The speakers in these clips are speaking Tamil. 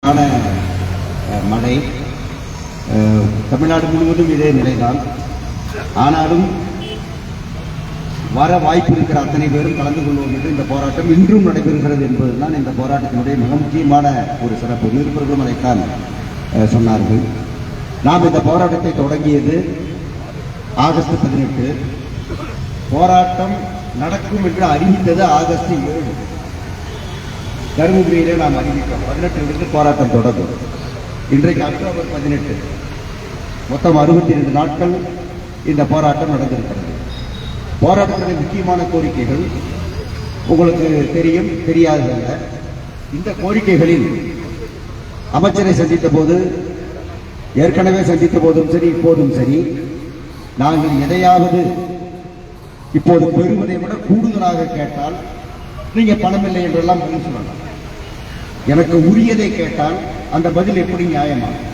மழை தமிழ்நாடு முழுவதும் இதே நிலைதான். ஆனாலும் வர வாய்ப்பு இருக்கிற அத்தனை பேரும் கலந்து கொள்வோம் என்று இந்த போராட்டம் இன்றும் நடைபெறுகிறது என்பதுதான் இந்த போராட்டத்தினுடைய மிக முக்கியமான ஒரு சிறப்பு. நிருபர்களும் அதைத்தான் சொன்னார்கள். நாம் இந்த போராட்டத்தை தொடங்கியது ஆகஸ்ட் 18. போராட்டம் நடக்கும் என்று அறிவித்தது ஆகஸ்ட் 7. தருமபுரியிலே நாம் அறிவித்தோம் 18 போராட்டம் தொடங்கும். இன்றைக்கு அக்டோபர் 18. மொத்தம் 62 நாட்கள் இந்த போராட்டம் நடந்திருக்கிறது. போராட்டத்தின் முக்கியமான கோரிக்கைகள் உங்களுக்கு தெரியும், தெரியாததல்ல. இந்த கோரிக்கைகளில் அமைச்சரை சந்தித்த போது, ஏற்கனவே சந்தித்த போதும் சரி, இப்போதும் சரி, நாங்கள் எதையாவது இப்போது பெறுவதை விட கூடுதலாக கேட்டால் நீங்க பணம் இல்லை என்றெல்லாம் பதில் சொல்லலாம். எனக்கு உரியதை கேட்டால் அந்த பதில் எப்படி நியாயமாகும்?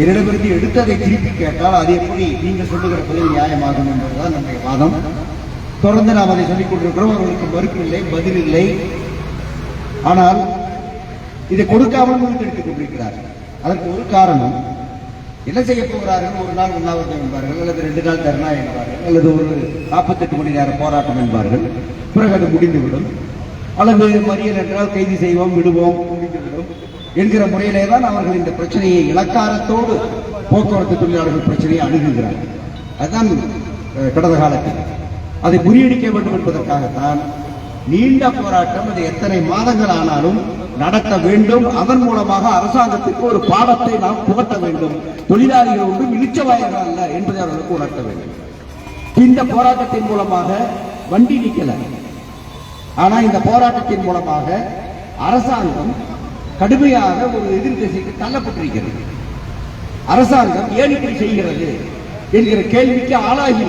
என்னிடமிருந்து எடுத்ததை திருப்பி கேட்டால் அது எப்படி நீங்கள் சொல்லுகிற பதில் நியாயமாகும் என்பதுதான் நம்முடைய வாதம். தொடர்ந்து நாம் அதை சொல்லிக் கொண்டிருக்கிறோம். அவர்களுக்கு மறுப்பு இல்லை, பதில் இல்லை. ஆனால் இதை கொடுக்காமல் எடுத்துக் கொண்டிருக்கிறார்கள். அதற்கு ஒரு காரணம், என்ன செய்ய போகிறார்கள்? ஒரு நாள் உண்ணாவிரதம் என்பார்கள், அல்லது 2 நாள் தர்ணா என்பார்கள், அல்லது ஒரு 48 மணி நேர போராட்டம் என்பார்கள். பிறகு அது முடிந்துவிடும். அல்லது மறியல் என்றால் கைது செய்வோம், விடுவோம், முடிந்துவிடும் என்கிற முறையிலே தான் அவர்கள் இந்த பிரச்சனையை இலக்காரத்தோடு போக்குவரத்து தொழிலாளர்கள் பிரச்சனையை அணுகுகிறார்கள். அதுதான் கடந்த காலத்தில் அதை முறியடிக்க வேண்டும் என்பதற்காகத்தான் நீண்ட போராட்டம். அது எத்தனை மாதங்கள் ஆனாலும் நடத்த வேண்டும். அதன் மூலமாக அரசாங்கத்திற்கு ஒரு பாடத்தை நாம் புகட்ட வேண்டும். தொழிலாளிகள் ஒன்றும் இழிச்சவாயர்கள் அல்ல என்பதை அவர்களுக்கு உணர்த்த வேண்டும். இந்த போராட்டத்தின் மூலமாக வண்டி நிற்கல. ஆனா இந்த போராட்டத்தின் மூலமாக அரசாங்கம் கடுமையாக ஒரு எதிர்திசைக்கு தள்ளப்பட்டிருக்கிறது. அரசாங்கம் ஏன் இப்படி செய்கிறது என்கிற கேள்விக்கு ஆளாகி,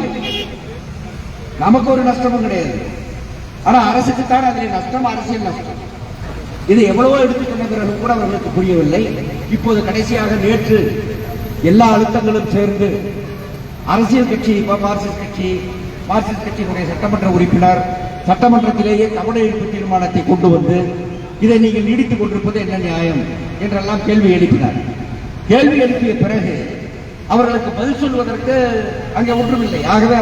நமக்கு ஒரு நஷ்டமும் கிடையாது. ஆனா அரசுக்கு தான் அதில் நஷ்டம், அரசியல் நஷ்டம். இதை எவ்வளவோ எடுத்துக்கொண்ட பிறகு கூட அவர்களுக்கு புரியவில்லை. இப்போது கடைசியாக நேற்று எல்லா அழுத்தங்களும் சேர்ந்து அரசியல் கட்சி, மார்க்சிஸ்ட் கட்சியினுடைய சட்டமன்ற உறுப்பினர் சட்டமன்றத்திலேயே கவன ஈர்ப்பு தீர்மானத்தை கொண்டு வந்து இதை நீங்கள் நீடித்துக் கொண்டிருப்பது என்ன நியாயம் என்றெல்லாம் கேள்வி எழுப்பினார். கேள்வி எழுப்பிய பிறகு அவர்களுக்கு பதில் சொல்வதற்கு அங்கே ஒன்றுமில்லை. ஆகவே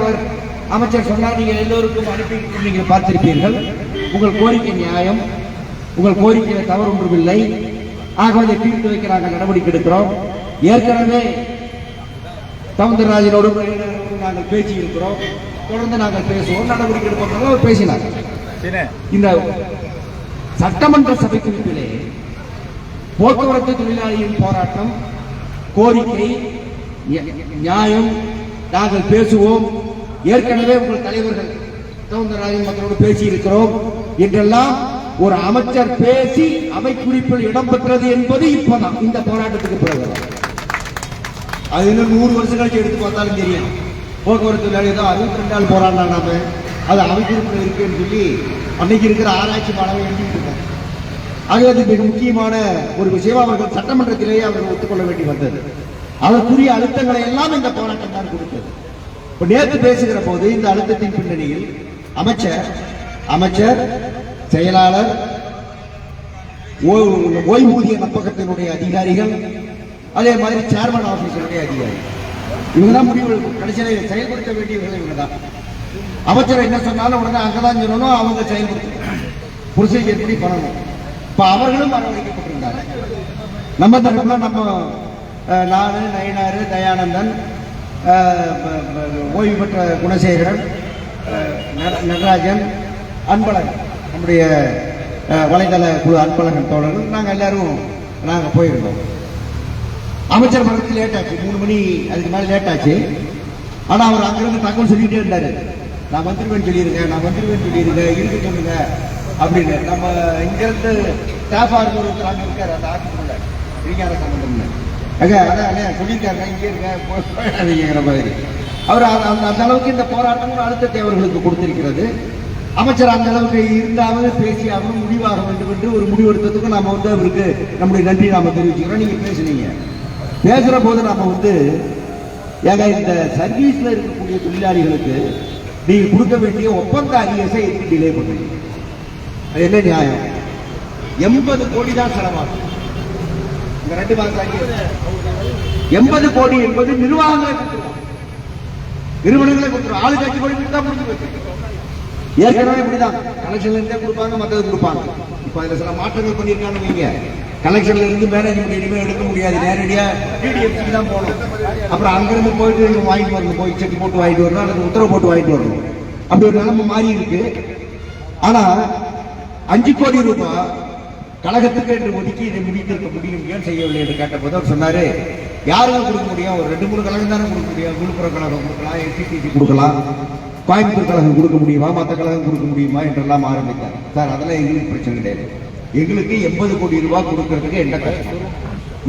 அமைச்சர் சொன்னார், நீங்கள் எல்லோருக்கும் அனுப்பி நீங்கள் பார்த்திருப்பீர்கள், உங்கள் கோரிக்கை நியாயம், உங்கள் கோரிக்கையில் தவறு ஒன்றுமில்லை, ஆகவே அதை தீர்த்து வைக்க நாங்கள் நடவடிக்கை எடுக்கிறோம். ஏற்கனவே சவுந்தரராஜனோடு நாங்கள் பேசி இருக்கிறோம், தொடர்ந்து நாங்கள் பேசுவோம், நடவடிக்கை எடுப்போம் அவர் பேசினார். இந்த சட்டமன்ற சபை குறிப்பிலே போக்குவரத்து தொழிலாளியின் போராட்டம், கோரிக்கை நியாயம், நாங்கள் பேசுவோம், ஏற்கனவே உங்கள் தலைவர்கள் சவுந்தரராஜன் மக்களோடு பேசி இருக்கிறோம் என்றெல்லாம் ஒரு அமைச்சர் பேசி அவை குறிப்பில் இடம்பெற்றது என்பது இப்பதான் இந்த போராட்டத்துக்கு பிறகு. அது இன்னும் 100 வருஷம் கழிச்சு எடுத்து பார்த்தாலும் தெரியும். போக்குவரத்து தொழிலாளி தான் 62 நாள் போராடினா நாம அது அவை குறிப்பில் இருக்குன்னு சொல்லி அன்னைக்கு இருக்கிற ஆராய்ச்சி மாணவர்கள் எழுதிட்டு இருக்காங்க. ஆகவே அது மிக முக்கியமான ஒரு விஷயம். அவர்கள் சட்டமன்றத்திலேயே அவர்கள் ஒத்துக்கொள்ள வேண்டி வந்தது. அதற்குரிய அழுத்தங்களை எல்லாம் இந்த போராட்டம் தான் கொடுத்தது. இப்ப நேற்று பேசுகிற போது இந்த அழுத்தத்தின் பின்னணியில் அமைச்சர், செயலாளர், ஓய்வூதிய நப்பகத்தினுடைய அதிகாரிகள், அதே மாதிரி சேர்மன் ஆபீஸருடைய அதிகாரிகள், இவங்க தான் முடிவு கடைசியில் செயல்படுத்த வேண்டியவர்கள். இவங்க தான் அமைச்சர் என்ன சொன்னாலும் உடனே அங்கதான் சொல்லணும், அவங்க செயல்படுத்த ப்ரொசீஜர் எப்படி பண்ணணும். இப்ப அவர்களும் வரவழைக்கப்பட்டிருந்தாங்க. நம்ம தரப்புல நானு, நயினாரு, தயானந்தன், ஓய்வு பெற்ற குணசேகரன், நடராஜன், அன்பழகன், நம்முடைய வலைதள குழு அன்பழகன் தோழர்கள், நாங்கள் எல்லாரும் போயிருந்தோம். அமைச்சர் மரத்தில் லேட் ஆச்சு, 3 மணி அதுக்கு மேல லேட் ஆச்சு. ஆனா அவர் அங்கிருந்து தகவல் சொல்லிட்டே இருந்தாரு, நான் வந்துருவேன் சொல்லியிருக்கேன், இருக்க சொல்லுங்க அப்படின்னு. நம்ம இங்கிருந்து ஸ்டாஃபா ஒருத்தர் அங்க இருக்காரு, அந்த ஆட்சிக்குள்ள விஞ்ஞான சம்பந்தம் அதான் சொல்லியிருக்காரு, இங்கே இருக்க மாதிரி. அவர் அந்த அளவுக்கு இந்த போராட்டம் அழுத்தத்தை அவர்களுக்கு கொடுத்திருக்கிறது. அமைச்சர் அந்த அளவுக்கு இருந்தாவது பேசியாகவும் முடிவாக வேண்டும் என்று ஒரு முடிவெடுத்ததுக்கு நாம அவருக்கு நம்முடைய நன்றி நாம தெரிவிச்சுக்கிறோம். நீங்க பேசுனீங்க, பேசுற போது நாம ஏங்க இந்த சர்வீஸ்ல இருக்கக்கூடிய தொழிலாளிகளுக்கு நீங்க கொடுக்க வேண்டிய ஒப்பந்த அரியசை டிலே பண்றீங்க, அது என்ன நியாயம்? 80 கோடி தான் செலவாகும். 2 மாசம் 80 கோடி என்பது நிர்வாகங்களை கொடுத்துருவோம், நிறுவனங்களை கொடுத்துருவோம். ஆளுக்கு 5 கோடி கொடுத்தா முடிஞ்சு போச்சு. ஏற்கனவே இப்படிதான் கலெக்ஷன்ல இருந்தே கொடுப்பாங்க, மற்றது கொடுப்பாங்க. இப்ப அதுல சில மாற்றங்கள் பண்ணிருக்காங்க. நீங்க கலெக்ஷன்ல இருந்து மேனேஜ்மெண்ட் இனிமே எடுக்க முடியாது, நேரடியா டிடிஎஃப்சிக்கு தான் போகணும். அப்புறம் அங்கிருந்து போயிட்டு வாங்கிட்டு வரணும், போய் செக் போட்டு வாங்கிட்டு வரணும் அல்லது உத்தரவு போட்டு வாங்கிட்டு வரணும். அப்படி ஒரு நிலைமை மாறி இருக்கு. ஆனா 5 கோடி ரூபாய் கழகத்துக்கு என்று ஒதுக்கி இதை முடித்திருக்க முடியும், ஏன் செய்யவில்லை என்று கேட்டபோது அவர் சொன்னாரு, யாரும் கொடுக்க முடியும், ஒரு 2-3 கழகம் தானே கொடுக்க முடியும். விழுப்புரம் கழகம் கொடுக்கலாம், எஸ்டிடிசி கொடுக்கலாம், கோயம்புத்தூர் கழகம் கொடுக்க முடியுமா, மற்ற கழகம் கொடுக்க முடியுமா என்றெல்லாம் ஆரம்பித்தார். சார் அதெல்லாம் எங்களுக்கு பிரச்சனை கிடையாது, எங்களுக்கு 80 கோடி ரூபாய் கொடுக்கறதுக்கு என்ன கஷ்டம்,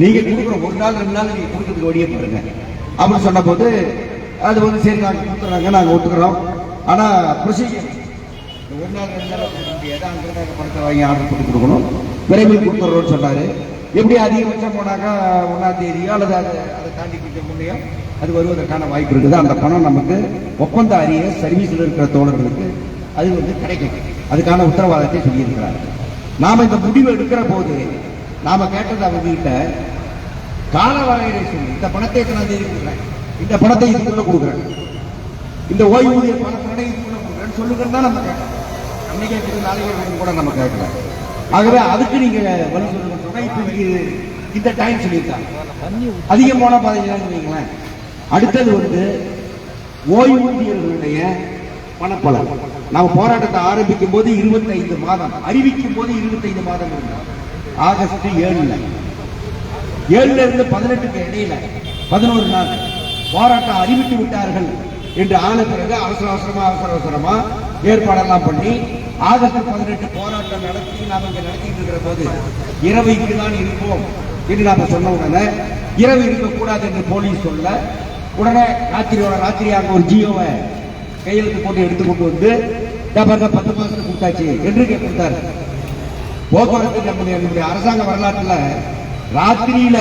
நீங்க கொடுக்குற 1 நாள் 2 நாள் நீங்க கொடுக்கறதுக்கு வழியே பாருங்க அப்படின்னு சொன்ன போது அது வந்து சரி நாங்க கொடுத்துறாங்க, நாங்க ஒத்துக்கிறோம். ஆனா ப்ரொசீஜர் 1 நாள் 2 நாள் கொடுக்க முடியாது, அங்கிருந்து பணத்தை வாங்கி ஆர்டர் போட்டு கொடுக்கணும், விரைவில் கொடுத்துறோம்னு சொன்னாரு. எப்படி அதிகபட்சம் போனாக்கா 1ஆம் தேதியோ அல்லது அதை தாண்டி கொஞ்சம் முன்னையோ அது வருவதற்கான வாய்ப்பு இருக்குது. அந்த பணம் நமக்கு ஒப்பந்த அறிய சர்வீஸில் இருக்கிற தோழர்களுக்கு அது வந்து கிடைக்கும், அதுக்கான உத்தரவாதத்தை சொல்லியிருக்கிறார். நாம இந்த முடிவு எடுக்கிற போது நாம கேட்டது அவங்க கிட்ட கால வரையறை சொல்லி, இந்த பணத்தை எத்தனாம் தேதி கொடுக்குறேன், இந்த பணத்தை இதுக்குள்ள கொடுக்குறேன், இந்த ஓய்வூதிய பணத்தை இதுக்குள்ள கொடுக்குறேன்னு சொல்லுங்கன்னு தான் நம்ம கேட்டோம். அன்னைக்கு கேட்கறது நாளைக்கு கூட நம்ம கேட்கல. ஆகவே அதுக்கு நீங்க வழி சொல்லுங்க. இப்ப இந்த டைம் சொல்லியிருக்காங்க, அதிகமான 15 வைங்களேன். அடுத்தது வந்து ஓய்வூதியர்களுடைய பணப்பலன். நாம போராட்டத்தை ஆரம்பிக்கும் போது 25 மாதம், அறிவிக்கும் போது 25 மாதம் இருந்தால் ஆகஸ்ட் 7ல இருந்து 18க்கு இடையில 11 நாள் போராட்டம் அறிவித்து விட்டார்கள் என்று ஆன பிறகு அவசர அவசரமா ஏற்பாடெல்லாம் பண்ணி ஆகஸ்ட் 18 போராட்டம் நடத்தி நாம இங்க நடத்திட்டு இருக்கிற போது இரவைக்கு தான் இருப்போம் என்று நாம சொன்ன உடனே இரவு இருக்கக்கூடாது என்று போலீஸ் சொல்ல உடனே ராத்திரியாக ஒரு ஜியோவை கையெழுத்து போட்டு எடுத்து கொண்டு வந்து 10 மாசத்துக்கு கொடுத்தாச்சு என்று கொடுத்தாரு. போக்குவரத்து நம்முடைய அரசாங்க வரலாற்றுல ராத்திரியில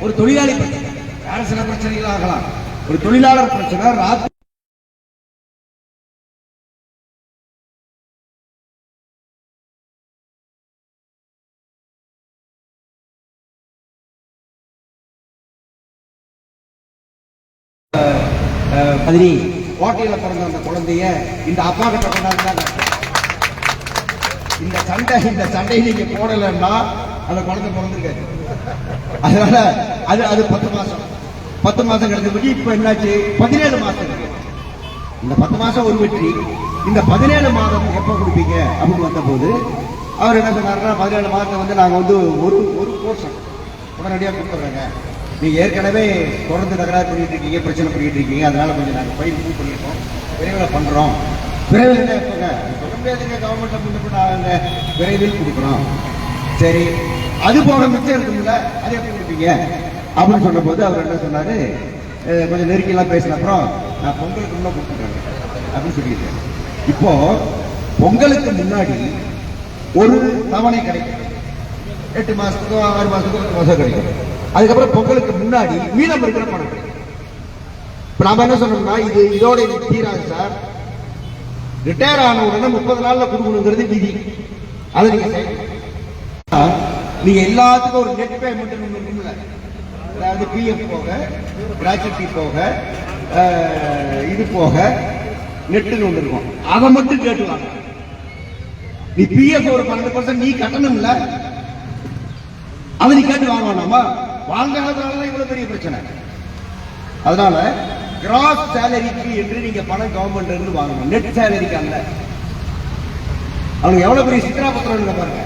ஒரு தொழிலாளி பிரச்சனை, வேற சில பிரச்சனைகள் ஆகலாம், ஒரு தொழிலாளர் பிரச்சனை ராத்திரி மாதிரி கோட்டையில பிறந்த அந்த குழந்தைய இந்த அப்பா கிட்ட கொண்டாந்தாங்க. இந்த சண்டை நீங்க போடலன்னா அந்த குழந்தை பிறந்திருக்காரு. அதனால அது 10 மாசம் கிடைச்சபடி இப்ப என்னாச்சு 17 மாசம் இருக்கு. இந்த 10 மாசம் ஒரு வெற்றி, இந்த 17 மாதம் எப்ப கொடுப்பீங்க அப்படின்னு வந்த போது அவர் என்ன சொன்னாருன்னா 17 மாதத்தை வந்து நாங்க வந்து ஒரு போர்ஷன் உடனடியாக கொடுத்துறாங்க. நீங்க ஏற்கனவே தொடர்ந்து தகராறு பண்ணிட்டு இருக்கீங்க, பிரச்சனை பண்ணிட்டு இருக்கீங்க, அதனால கொஞ்சம் நாங்கள் ஃபைல் மூவ் பண்ணியிருக்கோம், விரைவில் பண்றோம். விரைவில் என்ன இருப்பாங்க சொல்ல முடியாதுங்க, கவர்மெண்ட்ல முன்ன ஆகுங்க, விரைவில் கொடுக்குறோம். சரி, அது போக மிச்சம் இருக்குல்ல, அது எப்படி கொடுப்பீங்க அப்படின்னு சொன்ன போது அவர் என்ன சொன்னாரு, கொஞ்சம் நெருக்கிலாம் பேசின அப்புறம் நான் பொங்கலுக்கு முன்ன கொடுத்துருக்கேன் அப்படின்னு சொல்லியிருக்கேன். இப்போ பொங்கலுக்கு முன்னாடி ஒரு தவணை கிடைக்கும், 8 மாசத்துக்கோ 6 மாசத்துக்கோ 10 மாசம் கிடைக்கும். அதுக்கப்புறம் பொங்கலுக்கு முன்னாடி மீதம் இருக்கிற பணம் கிடைக்கும். இப்ப நாம என்ன சொன்னோம்னா இதோட தீராது சார், ரிட்டையர் ஆன உடனே 30 நாள்ல கொடுக்கணுங்கிறது விதி. அதை நீங்க எல்லாத்துக்கும் ஒரு நெட் பேமெண்ட் இருக்குல்ல, அதாவது பிஎஃப் போக, கிராச்சுவிட்டி போக, இது போக நெட்டுன்னு ஒன்று இருக்கும், அதை மட்டும் கேட்டுவாங்க. நீ பிஎஃப் ஒரு 12% நீ கட்டணும் இல்ல, அதை நீ கேட்டு வாங்க வேணாமா? வாங்காதனாலதான் இவ்வளவு பெரிய பிரச்சனை. அதனால கிராஸ் சேலரிக்கு என்று நீங்க பணம் கவர்மெண்ட் இருந்து வாங்கணும், நெட் சேலரிக்கு அல்ல. அவங்க எவ்வளவு பெரிய சித்ரா பத்திரம் பாருங்க,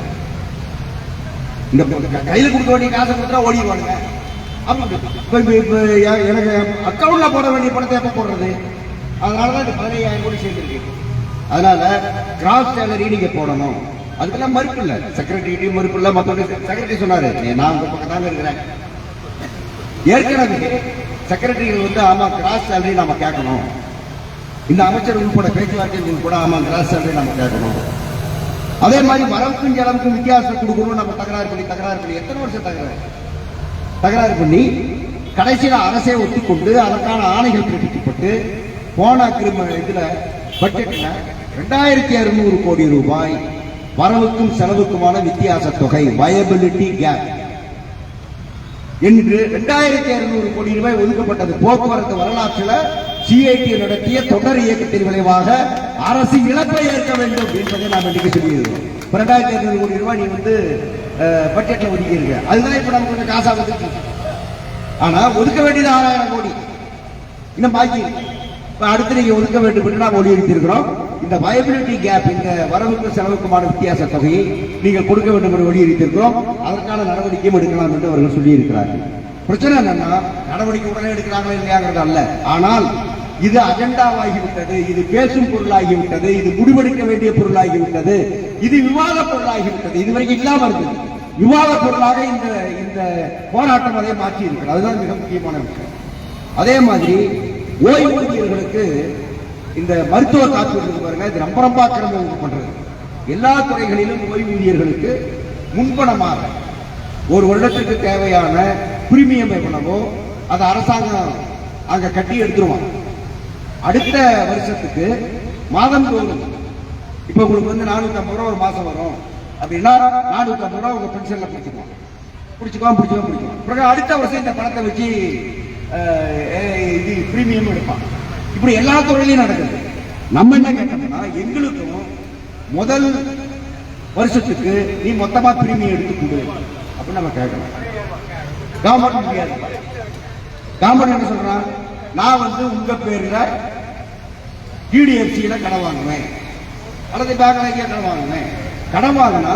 இந்த கையில கொடுக்க வேண்டிய காசை கொடுத்தா ஓடிடுவாங்க. எனக்கு அக்கௌண்ட்ல போட வேண்டிய பணத்தை எப்ப போடுறது? அதனாலதான் இந்த 15,000 கோடி சேர்ந்துருக்கு. அதனால கிராஸ் சேலரி நீங்க போடணும், அதுக்கெல்லாம் மறுப்பு இல்ல, செக்ரட்டரியும் மறுப்பு இல்ல. மற்றவங்க செக்ரட்டரி சொன்னாரு, நான் உங்க பக்கம் தாங்க இருக்கிறேன். ஏற்கனவே செக்ரட்டரிகள் வந்து ஆமா கிராஸ் சேலரி நாம கேட்கணும், இந்த அமைச்சர் உள்பட பேச்சுவார்த்தைகள் கூட ஆமா கிராஸ் சேலரி நாம கேட்கணும். அதே மாதிரி வரவுக்கும் செலவுக்கும் வித்தியாசம் கொடுக்கணும். நம்ம தகராறு பண்ணி எத்தனை வருஷம் தகராறு பண்ணி கடைசியில் அரசே ஒத்துக்கொண்டு அதற்கான ஆணைகள் பிறப்பிக்கப்பட்டு போன இதுல பட்ஜெட்ல 2600 கோடி ரூபாய் வரவுக்கும் செலவுக்குமான வித்தியாச தொகை, வயபிலிட்டி கேப், என்று 2600 கோடி ரூபாய் ஒதுக்கப்பட்டது. போக்குவரத்து வரலாற்றில் சிஐடி நடத்திய தொடர் இயக்கத்தின் விளைவாக அரசு இழப்பை ஏற்க வேண்டும் என்பதை நாம் இன்னைக்கு சொல்லியிருக்கோம். 2600 கோடி ரூபாய் நீ பட்ஜெட்ல ஒதுக்கியிருக்க, அதுதான் இப்ப நமக்கு கொஞ்சம் காசா வந்துட்டு. ஆனா ஒதுக்க வேண்டியது 6000 கோடி இன்னும் பாக்கி. அடுத்து நீங்க ஒதுக்க வேண்டும் என்று நாம் வலியுறுத்தியிருக்கிறோம். இந்த வயபிலிட்டி கேப், இந்த வரவுக்கும் செலவுக்குமான வித்தியாச தொகையை நீங்கள் கொடுக்க வேண்டும் என்று வலியுறுத்தியிருக்கிறோம். அதற்கான நடவடிக்கையும் எடுக்கலாம் என்று அவர்கள் சொல்லியிருக்கிறார்கள். பிரச்சனை என்னன்னா, நடவடிக்கை உடனே எடுக்கிறாங்களா இல்லையாங்கிறது அல்ல. ஆனால் இது அஜெண்டாவாகிவிட்டது, இது பேசும் பொருளாகிவிட்டது, இது முடிவெடுக்க வேண்டிய பொருளாகிவிட்டது, இது விவாத பொருளாகிவிட்டது. இதுவரைக்கும் இல்லாம இருந்தது. விவாத பொருளாக இந்த போராட்டம் அதை மாற்றி இருக்கிறது. அதுதான் மிக முக்கியமான விஷயம். அதே மாதிரி ஓய்வூதியர்களுக்கு இந்த மருத்துவ காப்பீடு பாருங்க, இது ரொம்ப ரொம்ப அக்கிரமம் பண்றது. எல்லா துறைகளிலும் ஓய்வூதியர்களுக்கு முன்பணமாக ஒரு வருடத்திற்கு தேவையான பிரீமியம் எவ்வளவோ அதை அரசாங்கம் அங்க கட்டி எடுத்துருவாங்க. அடுத்த வருஷத்துக்கு மாதம் தோறும் இப்ப உங்களுக்கு 450 ரூபா ஒரு மாசம் வரும் அப்படின்னா 450 ரூபா உங்க பென்ஷன்ல பிடிச்சுக்குவான். அடுத்த வருஷம் இந்த பணத்தை வச்சு இது பிரீமியம் எடுப்பான். இப்படி எல்லா துறையிலையும் நடக்குது. நம்ம என்ன கேட்டோம்னா, எங்களுக்கும் முதல் வருஷத்துக்கு நீ மொத்தமா பிரீமியம் எடுத்து கொடு அப்படின்னு நம்ம கேட்கணும். கவர்மெண்ட் முடியாது. கவர்மெண்ட் என்ன சொல்றான், நான் உங்க பேர்ல டிடிஎஃப்சியில கடன் வாங்குவேன் அல்லது பேங்க்ல கடன் வாங்குவேன். கடன் வாங்கினா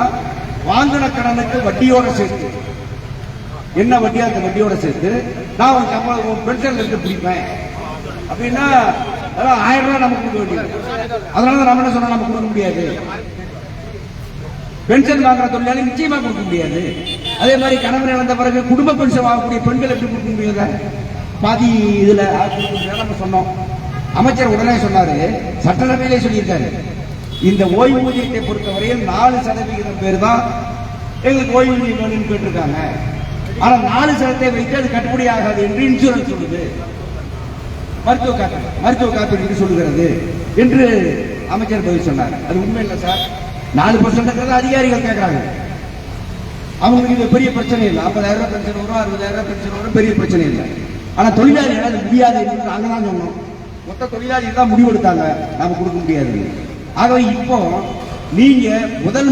வாங்கின கடனுக்கு வட்டியோட சேர்த்து என்ன வட்டியா அந்த வட்டியோட சேர்த்து நான் பென்ஷன்ல இருந்து பிடிப்பேன் அப்படின்னா 1000 ரூபாய் நமக்கு கொடுக்க வேண்டியது. அதனால நம்ம என்ன சொன்னா நமக்கு கொடுக்க முடியாது. பென்ஷன் வாங்குற தொழிலாளி நிச்சயமா கொடுக்க முடியாது. அதே மாதிரி கணவன் இழந்த பிறகு குடும்ப பென்ஷன் வாங்கக்கூடிய பெண்கள் எப்படி கொடுக்க முடியாது? பாதி இதுல நம்ம சொன்னோம். அமைச்சர் உடனே சொன்னாரு, சட்டசபையிலே சொல்லியிருக்காரு, இந்த ஓய்வூதியத்தை பொறுத்தவரையில் 4% பேர் தான் எங்களுக்கு ஓய்வூதியம் வேணும்னு கேட்டிருக்காங்க. ஆனா 4% வைத்து அது கட்டுப்படி ஆகாது என்று இன்சூரன்ஸ் சொல்லுது, மருத்துவ காப்பீடு சொல்லுகிறது என்று அமைச்சர் பதில் சொன்னார். அது உண்மை இல்லை சார். 4% அதிகாரிகள் கேட்கிறாங்க. அவங்களுக்கு இது பெரிய பிரச்சனை இல்லை. 50,000 ரூபாய் பென்ஷன் வரும், 60,000 ரூபாய் பென்ஷன் வரும், பெரிய பிரச்சனை இல்லை. ஆனா தொழிலாளிகள் அது முடியாது என்று நாங்க தான் சொன்னோம். மொத்த தொழிலாளிகள் தான் முடிவெடுத்தாங்க, நாம கொடுக்க முடியாது. ஆகவே இப்போ நீங்க முதல்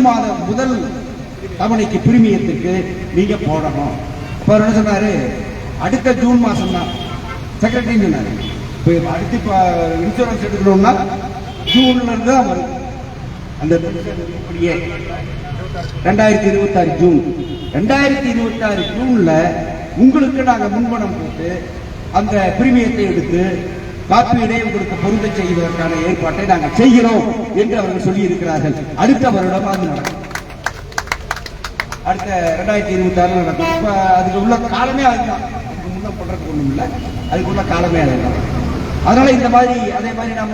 தவணைக்கு பிரீமியத்துக்கு நீங்க போடணும். இப்ப என்ன சொன்னாரு, அடுத்த ஜூன் மாசம் தான் செக்ரட்டரி சொன்னாரு. அடுத்து இன்சூரன்ஸ் எடுக்கணும்னா ஜூன்ல இருந்து தான் வரும். அந்த 2026 ஜூன் 2026 ஜூன்ல உங்களுக்கு நாங்க முன்பணம் போட்டு அந்த பிரீமியத்தை எடுத்து காப்பீடை உங்களுக்கு பொருந்த செய்வதற்கான ஏற்பாட்டை நாங்கள் செய்கிறோம் என்று அவர்கள் சொல்லி இருக்கிறார்கள். அடுத்த வருடம் அது நடக்கும். அடுத்த 2026 நடக்கும். இப்ப அதுக்கு உள்ள காலமே அதுதான். அதுக்கு முன்ன பண்றதுக்கு ஒண்ணும் இல்லை, அதுக்குள்ள காலமே அதுதான். அதனால இந்த மாதிரி அதே மாதிரி நாம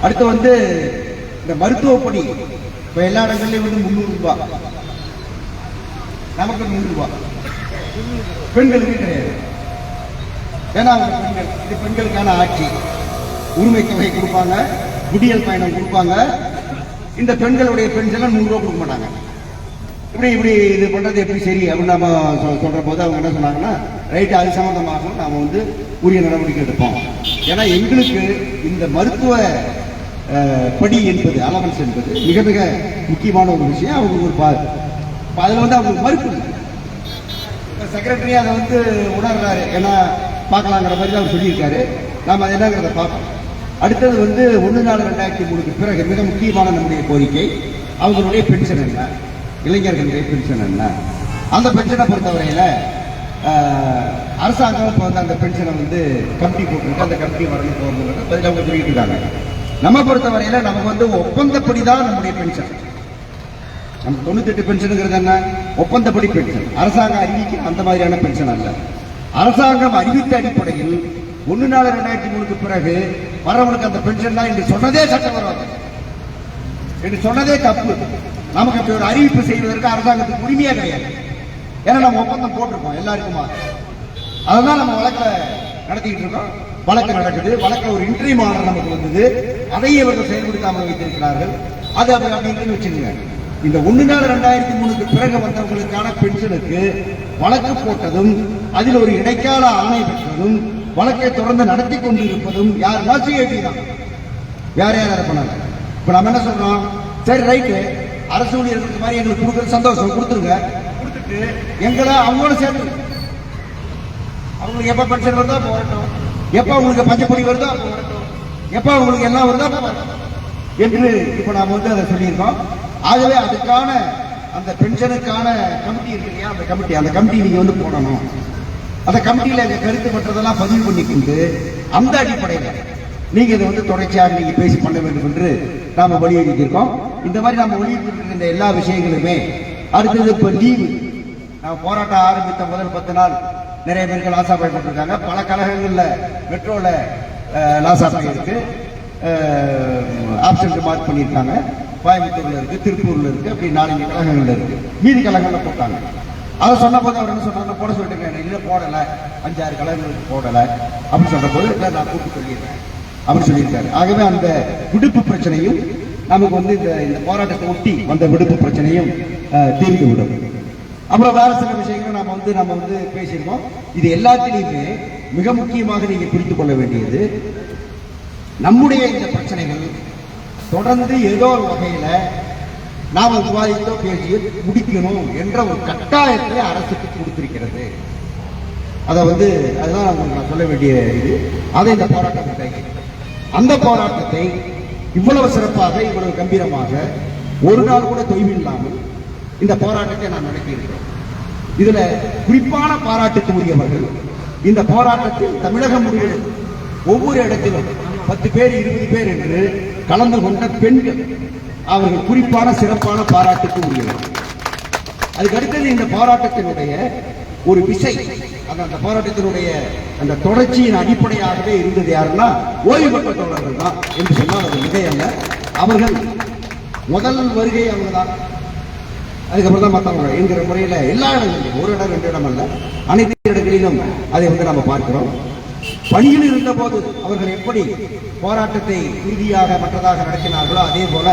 அடுத்து இந்த மருத்துவ பணி இப்ப எல்லா இடங்கள்லயும் 300 ரூபாய், நமக்கு 100 ரூபாய், பெண்களுக்கு கிடையாது. ஏன்னா பெண்கள், இது பெண்களுக்கான ஆட்சி. உரிமை தொகை கொடுப்பாங்க, குடியல் பயணம் கொடுப்பாங்க. இந்த பெண்களுடைய பென்ஷன் 100 ரூபாய் கொடுக்க மாட்டாங்க. இப்படி இது பண்றது எப்படி சரி அப்படின்னு நம்ம சொல்ற போது அவங்க என்ன சொன்னாங்கன்னா, ரைட், அது சம்பந்தமாக நாம உரிய நடவடிக்கை எடுப்போம். ஏன்னா எங்களுக்கு இந்த மருத்துவ படி என்பது, அலவன்ஸ் என்பது மிக மிக முக்கியமான ஒரு விஷயம். அவங்களுக்கு அதுல அவங்களுக்கு மறுப்பு செக்ரட்டரி அதை உணர்றாரு. ஏன்னா பார்க்கலாங்கிற மாதிரி அவர் சொல்லியிருக்காரு. நாம அதை என்னங்கிறத பார்ப்போம். அடுத்தது 1/4/2003 பிறகு மிக முக்கியமான நம்முடைய கோரிக்கை, அவங்களுடைய பென்ஷன் என்ன, இளைஞர்களுடைய பென்ஷன் என்ன. அந்த பென்ஷனை பொறுத்தவரையில அரசாங்கம் இப்போ அந்த பென்ஷனை கமிட்டி போட்டுருக்கு. அந்த கமிட்டி வரணும் போகிறது பதில் அவங்க சொல்லிட்டு இருக்காங்க. நம்ம பொறுத்தவரையில நமக்கு ஒப்பந்தப்படி தான் நம்முடைய பென்ஷன். நம்ம 98 பென்ஷனுங்கிறது என்ன, ஒப்பந்தப்படி பென்ஷன். அரசாங்கம் அறிவிக்க அந்த மாதிரியான பென்ஷன் அல்ல. அரசாங்கம் அறிவித்த அடிப்படையில் 1/4/2003 பிறகு வரவனுக்கு அந்த பென்ஷன் தான் என்று சொன்னதே சட்டவிரோதம் என்று சொன்னதே தப்பு. நமக்கு அப்படி ஒரு அறிவிப்பு செய்வதற்கு அரசாங்கத்துக்கு உரிமையே கிடையாது. ஏன்னா நம்ம ஒப்பந்தம் போட்டிருக்கோம் எல்லாருக்குமா. அதுதான் நம்ம வழக்க நடத்திக்கிட்டு இருக்கோம். வழக்கு நடக்குது. வழக்க ஒரு இன்ட்ரீம் ஆர்டர் நமக்கு வந்தது. அதையே இவர்கள் செயல்படுத்தாமல் வைத்திருக்கிறார்கள். அது அப்படின்னு வச்சுக்கோங்க. இந்த 1/4/2003 பிறகு வந்தவங்களுக்கான பென்ஷனுக்கு வழக்கு போட்டதும் அதில் ஒரு இடைக்கால ஆணை பெற்றதும் வழக்கை தொடர்ந்து நடத்தி கொண்டிருப்பதும் யாருன்னா சிஐடி தான். வேற யாரும் பண்ணாங்க. இப்ப நம்ம என்ன சொல்றோம், சரி ரைட்டு, அரசு ஊழியர்களுக்கு மாதிரி எங்களுக்கு கொடுக்குறது சந்தோஷம், கொடுத்துருங்க, கொடுத்துட்டு எங்களை அவங்களோட சேர்த்து அவங்களுக்கு எப்ப பென்ஷன் வருதோ அப்போ வரட்டும், எப்ப அவங்களுக்கு பஞ்சப்பொடி வருதோ அப்போ வரட்டும், எப்ப அவங்களுக்கு எல்லாம் வருதோ அப்போ வரட்டும் என்று இப்ப நாம வந்து அதை சொல்லியிருக்கோம். ஆகவே அதுக்கான அந்த பென்ஷனுக்கான கமிட்டி இருக்கு இல்லையா, அந்த கமிட்டி நீங்க வந்து போடணும். அந்த கமிட்டியில எங்க கருத்து மற்றதெல்லாம் பதிவு பண்ணிக்கொண்டு அந்த அடிப்படையில் நீங்க இதை வந்து தொடர்ச்சியாக நீங்க பேசி பண்ண வேண்டும் என்று நாம வலியுறுத்தியிருக்கோம். இந்த மாதிரி நாம வலியுறுத்திருக்கிற எல்லா விஷயங்களுமே அடுத்தது இப்ப லீவு. நாம போராட்டம் ஆரம்பித்த முதல் 10 நாள் நிறைய பேருக்கு லாசா பயப்பட்டிருக்காங்க. பல கழகங்கள்ல மெட்ரோல லாசா இருக்கு, ஆப்ஷன் மார்க் பண்ணியிருக்காங்க. கோயம்புத்தூர்ல இருக்கு, திருப்பூர்ல இருக்கு, அப்படி 4 கழகங்கள்ல இருக்கு. மீதி கழகங்கள்ல போட்டாங்க. அதை சொன்ன போது அவர் என்ன சொன்னாங்க, போட சொல்லிட்டு இல்ல போடல, 5-6 கழகங்களுக்கு போடல அப்படின்னு சொன்ன போது நான் கூப்பிட்டு சொல்லிடுறேன் அப்படின்னு சொல்லியிருக்காரு. ஆகவே அந்த விடுப்பு பிரச்சனையும் நமக்கு வந்து இந்த போராட்டத்தை ஒட்டி வந்த விடுப்பு பிரச்சனையும் தீர்ந்து விடும். அப்புறம் வேற சில விஷயங்கள் நம்ம வந்து பேசியிருக்கோம். இது எல்லாத்திலையுமே மிக முக்கியமாக நீங்க புரிந்து கொள்ள வேண்டியது, நம்முடைய இந்த பிரச்சனைகள் தொடர்ந்து ஏதோ ஒரு வகையில நாம விவாதித்தோ பேசியோ முடிக்கணும் என்ற ஒரு கட்டாயத்தை அரசுக்கு கொடுத்திருக்கிறது. அதை வந்து அதுதான் நான் சொல்ல வேண்டிய இது. அதை இந்த போராட்டம், அந்த போராட்டத்தை இவ்வளவு சிறப்பாக, இவ்வளவு கம்பீரமாக, ஒரு நாள் கூட தொய்வில்லாமல் இந்த போராட்டத்தை நான் நடத்தியிருக்கிறோம். இதுல குறிப்பான பாராட்டுக்கு உரியவர்கள் இந்த போராட்டத்தில் தமிழகம் முழுவதும் ஒவ்வொரு இடத்திலும் 10 பேர் 20 பேர் என்று கலந்து கொண்ட பெண்கள், அவர்கள் குறிப்பான சிறப்பான பாராட்டுக்கு உரியவர்கள். அதுக்கு அடுத்தது இந்த போராட்டத்தினுடைய ஒரு விசை, அந்த போராட்டத்தினுடைய அந்த தொடர்ச்சியின் அடிப்படையாகவே இருந்தது யாருன்னா ஓய்வு பெற்ற தோழர்கள் தான் என்று சொன்னால் அது மிகையல்ல. அவர்கள் முதல் வருகை அவங்க தான், அதுக்கப்புறம் தான் மற்றவங்க என்கிற முறையில் எல்லா இடங்களிலும், ஒரு இடம் 2 இடம் அல்ல, அனைத்து இடங்களிலும் அதை வந்து நம்ம பார்க்கிறோம். பணியில் இருந்த போது அவர்கள் எப்படி போராட்டத்தை உறுதியாக மற்றதாக நடத்தினார்களோ அதே போல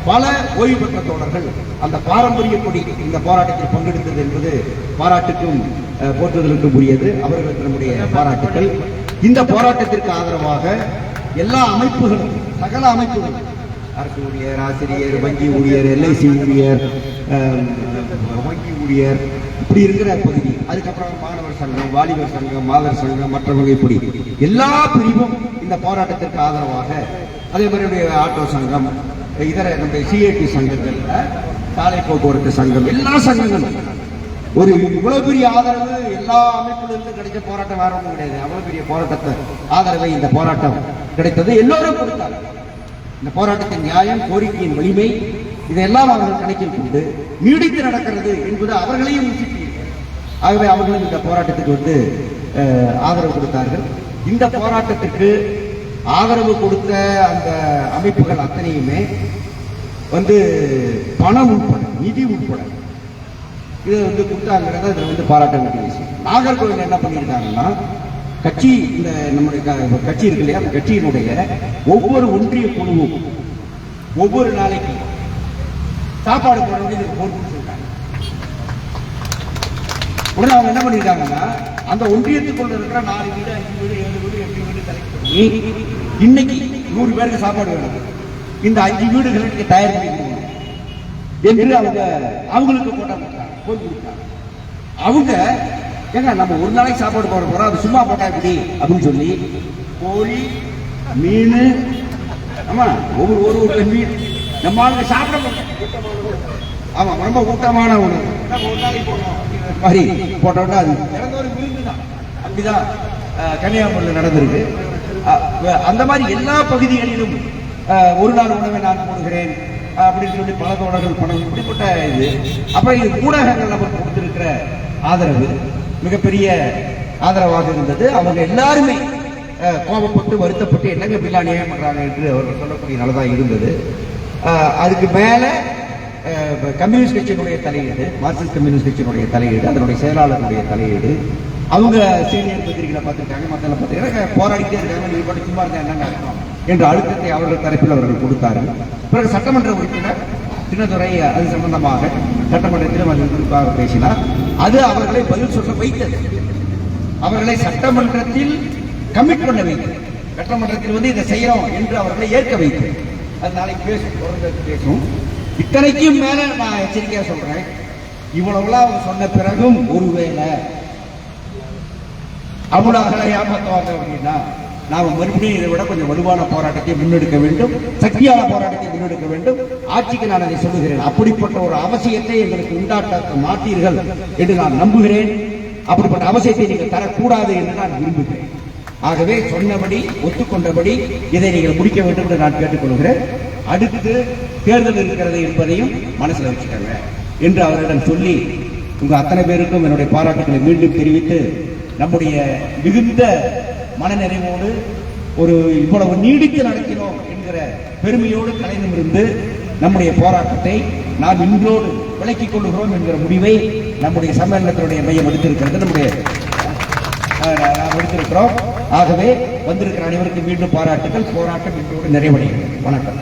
பல ஓய்வு பெற்ற தோழர்கள் அந்த பாரம்பரியப்படி இந்த போராட்டத்தில் பங்கெடுத்தது என்பது பாராட்டுக்கும் போற்றுதலுக்கும் உரியது. அவர்களுக்கு நம்முடைய பாராட்டுக்கள். இந்த போராட்டத்திற்கு ஆதரவாக எல்லா அமைப்புகளும், சகல அமைப்புகளும், அரசு ஊழியர், ஆசிரியர், வங்கி ஊழியர், எல்ஐசி ஊழியர், வங்கி ஊழியர், இப்படி இருக்கிற பகுதி, அதுக்கப்புறம் மாணவர் சங்கம், வாலிபர் சங்கம், மாதர் சங்கம், மற்றவங்க, இப்படி எல்லா பிரிவும் இந்த போராட்டத்திற்கு ஆதரவாக, அதே மாதிரி ஆட்டோ சங்கம், இதர நம்முடைய சிஐடி சங்கங்கள், சாலை போக்குவரத்து சங்கம், எல்லா சங்கங்களும் ஒரு இவ்வளவு பெரிய ஆதரவு எல்லா அமைப்பிலிருந்து கிடைச்ச போராட்டம் வேற ஒன்றும் கிடையாது. அவ்வளவு பெரிய போராட்டத்தை ஆதரவை இந்த போராட்டம் கிடைத்தது. எல்லோரும் கொடுத்தார். இந்த போராட்டத்தின் நியாயம், கோரிக்கையின் வலிமை, இதெல்லாம் அவர்கள் கணக்கில் கொண்டு நீடித்து நடக்கிறது என்பது அவர்களையும் உச்சித்தீர்கள். ஆகவே அவர்களும் இந்த போராட்டத்துக்கு வந்து ஆதரவு கொடுத்தார்கள். இந்த போராட்டத்திற்கு ஆதரவு கொடுத்த அந்த அமைப்புகள் அத்தனையுமே வந்து பணம் உட்பட, நிதி உட்பட இதை வந்து கொடுத்தாங்கிறத இதில் வந்து பாராட்ட வேண்டிய விஷயம். நாகர்கோவில் என்ன பண்ணியிருக்காங்கன்னா, கட்சி, இந்த நம்முடைய கட்சி இருக்கு இல்லையா, அந்த கட்சியினுடைய ஒவ்வொரு ஒன்றிய குழுவும் ஒவ்வொரு நாளைக்கு சாப்பாடு போட வேண்டியது போட்டு சொல்றாங்க. உடனே அவங்க என்ன பண்ணிருக்காங்கன்னா, அந்த ஒன்றியத்துக்குள்ள இருக்கிற 4 வீடு, 5 வீடு, 7 வீடு, 8 வீடு கலெக்ட் பண்ணி இன்னைக்கு 100 பேருக்கு சாப்பாடு வேணும், இந்த 5 வீடுகளை நீங்க தயார் பண்ணி கொடுக்கணும் என்று அவங்களுக்கு போட்டாங்க. அவங்க ஏங்க நம்ம ஒரு நாளைக்கு சாப்பாடு போட போறோம், அது சும்மா போட்டா எப்படி அப்படின்னு சொல்லி கோழி, மீன், ஆமா ஒரு மீன் நம்ம ஆளுங்க சாப்பிட, ஆமா ரொம்ப ஊட்டமான உணவு ஒரு நாளைக்கு போடணும் மாதிரி போட்டோம்னா அது ஒரு விருந்து தான். அப்படிதான் கன்னியாகுமரியில் நடந்திருக்கு. அந்த மாதிரி எல்லா பகுதிகளிலும் ஒரு நாள் உணவை நான் போடுகிறேன் அப்படின்னு சொல்லி பல தோழர்கள் பணம், இப்படிப்பட்ட இது. அப்புறம் இது ஊடகங்கள் நமக்கு கொடுத்திருக்கிற ஆதரவு மிகப்பெரிய ஆதரவாக இருந்தது. அவங்க எல்லாருமே கோபப்பட்டு வருத்தப்பட்டு என்னங்க பில்லா நியாயம் பண்றாங்க என்று அவர்கள் சொல்லக்கூடிய நல்லதாக இருந்தது. அதுக்கு மேல கம்யூனிஸ்ட் கட்சியினுடைய தலையீடு, மார்க்சிஸ்ட் கம்யூனிஸ்ட் கட்சியினுடைய தலையீடு, அதனுடைய செயலாளருடைய தலையீடு, அவங்க சீனியர் பத்திரிகைகளை பார்த்துருக்காங்க, மற்ற பத்திரிகை போராடிட்டே இருக்காங்க, நீ சும்மா இருக்க என்னங்க அர்த்தம் என்ற அழுத்தத்தை அவர்கள் தரப்பில் அவர்கள் கொடுத்தார்கள். பிறகு சட்டமன்ற உறுப்பினர் தினதுரை அது சம்பந்தமாக சட்டமன்றத்திலும் அது குறிப்பாக பேசினார். அது அவர்களை பதில் சொல்ல வைத்தது, அவர்களை சட்டமன்றத்தில் கமிட் பண்ண வைத்தது, சட்டமன்றத்தில் இதை செய்யறோம் என்று அவர்களை ஏற்க வைத்தது. அது நாளைக்கு பேசும். இத்தனைக்கும் மேல நான் எச்சரிக்கையா சொல்றேன், இவ்வளவுலாம் அவங்க சொன்ன பிறகும் ஒருவேளை அமுலாக்களை ஏமாத்துவாங்க அப்படின்னா நாம மறுபடியும் இதை விட கொஞ்சம் வலுவான போராட்டத்தை முன்னெடுக்க வேண்டும், சக்தியான போராட்டத்தை முன்னெடுக்க வேண்டும். ஆட்சிக்கு நான் அதை சொல்லுகிறேன். அப்படிப்பட்ட ஒரு அவசியத்தை எங்களுக்கு உண்டாக்க மாட்டீர்கள் என்று நான் நம்புகிறேன். அப்படிப்பட்ட அவசியத்தை நீங்கள் தரக்கூடாது என்று நான் விரும்புகிறேன். ஆகவே சொன்னபடி ஒத்துக்கொண்டபடி இதை நீங்கள் முடிக்க வேண்டும் என்று நான் கேட்டுக்கொள்கிறேன். அடுத்து தேர்தல் இருக்கிறது என்பதையும் மனசில் வச்சுக்கங்க என்று அவரிடம் சொல்லி உங்க அத்தனை பேருக்கும் என்னுடைய பாராட்டுகளை மீண்டும் தெரிவித்து நம்முடைய மிகுந்த மனநிறைவோடு ஒரு இவ்வளவு நீடித்து நடத்தினோம் என்கிற பெருமையோடு கலைந்திருந்து நம்முடைய போராட்டத்தை நாம் இன்றோடு விலக்கிக் கொள்ளுகிறோம் என்கிற முடிவை நம்முடைய சம்மேளனத்தினுடைய மையம் எடுத்திருக்கிறது, நம்முடைய நாம் எடுத்திருக்கிறோம். ஆகவே வந்திருக்கிற அனைவருக்கும் மீண்டும் பாராட்டுகள். போராட்டம் இன்றோடு நிறைவடைகிறது. வணக்கம்.